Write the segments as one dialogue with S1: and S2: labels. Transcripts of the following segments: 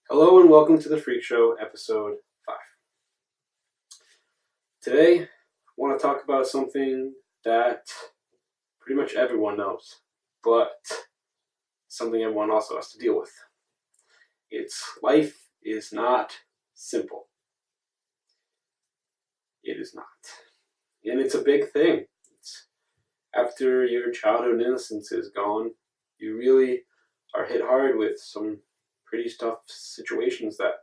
S1: Hello and welcome to the Freak Show, episode 5. Today, I want to talk about something that pretty much everyone knows, but something everyone also has to deal with. Life is not simple. It is not. And it's a big thing. After your childhood innocence is gone, you really are hit hard with some pretty tough situations that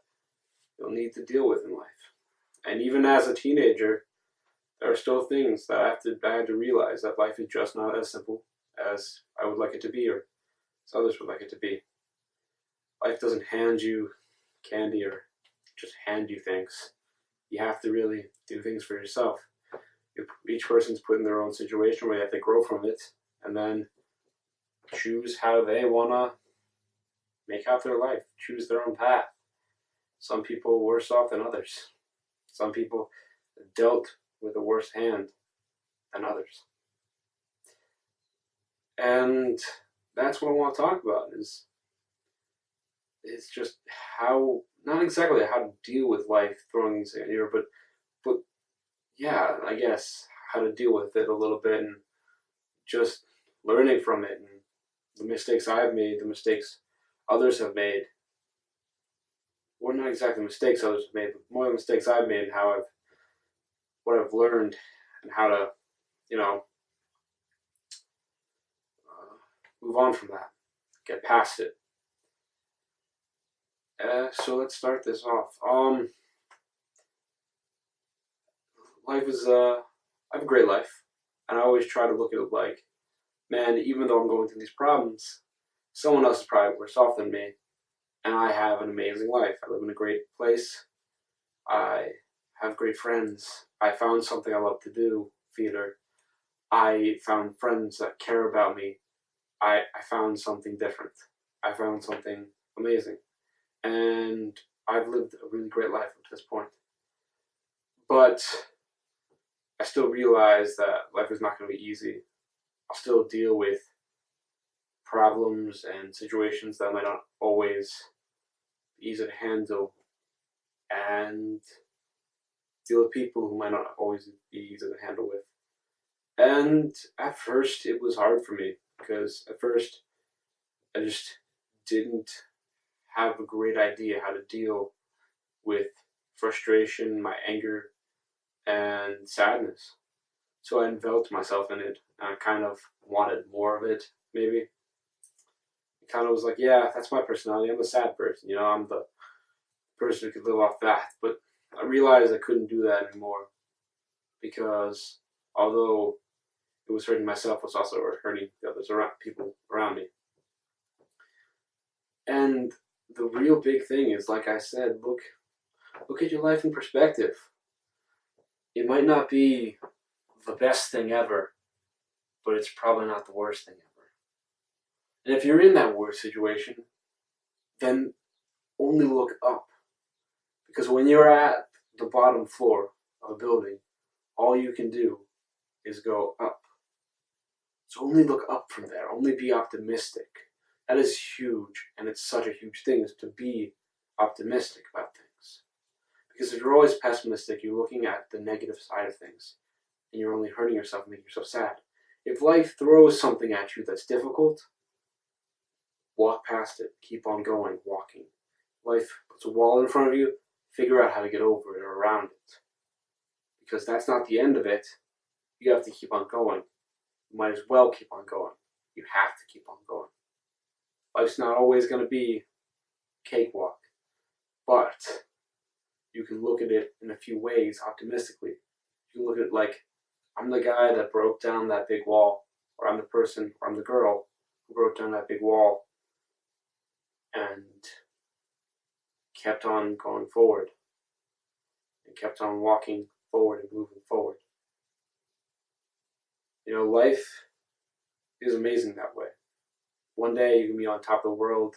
S1: you'll need to deal with in life. And even as a teenager, there are still things that I had to realize that life is just not as simple as I would like it to be, or as others would like it to be. Life doesn't hand you candy or just hand you things. You have to really do things for yourself. Each person's put in their own situation where they have to grow from it and then choose how they want to make out their life, choose their own path. Some people worse off than others. Some people dealt with a worse hand than others. And that's what I want to talk about is just how, not exactly how to deal with life throwing these at you, but yeah, I guess how to deal with it a little bit and just learning from it and the mistakes I've made, the mistakes others have made. Well, not exactly mistakes others have made, but more the mistakes I've made and what I've learned and how to, move on from that, get past it. So let's start this off. Life is I have a great life, and I always try to look at it like, man, even though I'm going through these problems, someone else is probably worse off than me, and I have an amazing life. I live in a great place. I have great friends. I found something I love to do, theater. I found friends that care about me. I found something different. I found something amazing. And I've lived a really great life up to this point. But I still realize that life is not going to be easy. I'll still deal with problems and situations that might not always be easy to handle, and deal with people who might not always be easy to handle with. And at first, it was hard for me because at first, I just didn't have a great idea how to deal with frustration, my anger, and sadness. So I enveloped myself in it, and I kind of wanted more of it, maybe. It kind of was like, yeah, that's my personality. I'm a sad person, I'm the person who could live off that. But I realized I couldn't do that anymore because although it was hurting myself, it was also hurting the people around me. And the real big thing is, like I said, look at your life in perspective. It might not be the best thing ever, but it's probably not the worst thing ever. And if you're in that worst situation, then only look up. Because when you're at the bottom floor of a building, all you can do is go up. So only look up from there. Only be optimistic. That is huge, and it's such a huge thing is to be optimistic about things. Because if you're always pessimistic, you're looking at the negative side of things, and you're only hurting yourself and making yourself sad. If life throws something at you that's difficult, walk past it. Keep on going, walking. Life puts a wall in front of you, figure out how to get over it or around it. Because that's not the end of it. You have to keep on going. You might as well keep on going. You have to keep on going. Life's not always going to be cakewalk, but you can look at it in a few ways optimistically. You can look at it like, I'm the guy that broke down that big wall, or I'm the person, or I'm the girl who broke down that big wall and kept on going forward and kept on walking forward and moving forward. Life is amazing that way. One day you can be on top of the world,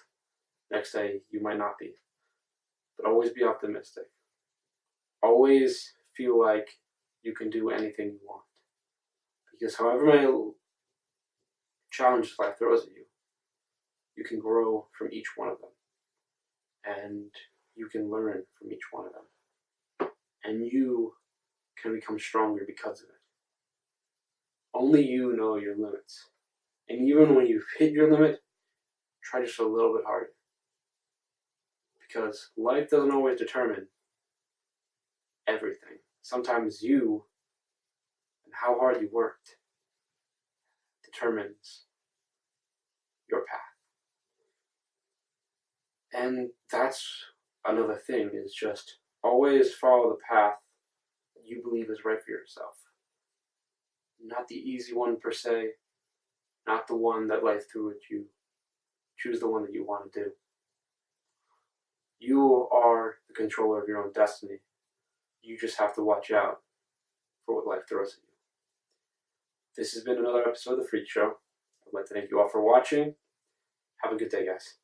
S1: next day you might not be. But always be optimistic. Always feel like you can do anything you want. Because however many challenges life throws at you, you can grow from each one of them. and you can learn from each one of them. And you can become stronger because of it. Only you know your limits. And even when you've hit your limit, try just a little bit harder. Because life doesn't always determine everything. Sometimes you and how hard you worked determines your path. And that's another thing, is just always follow the path you believe is right for yourself. Not the easy one per se, not the one that life threw at you. Choose the one that you want to do. You are the controller of your own destiny. You just have to watch out for what life throws at you. This has been another episode of The Freak Show. I'd like to thank you all for watching. Have a good day, guys.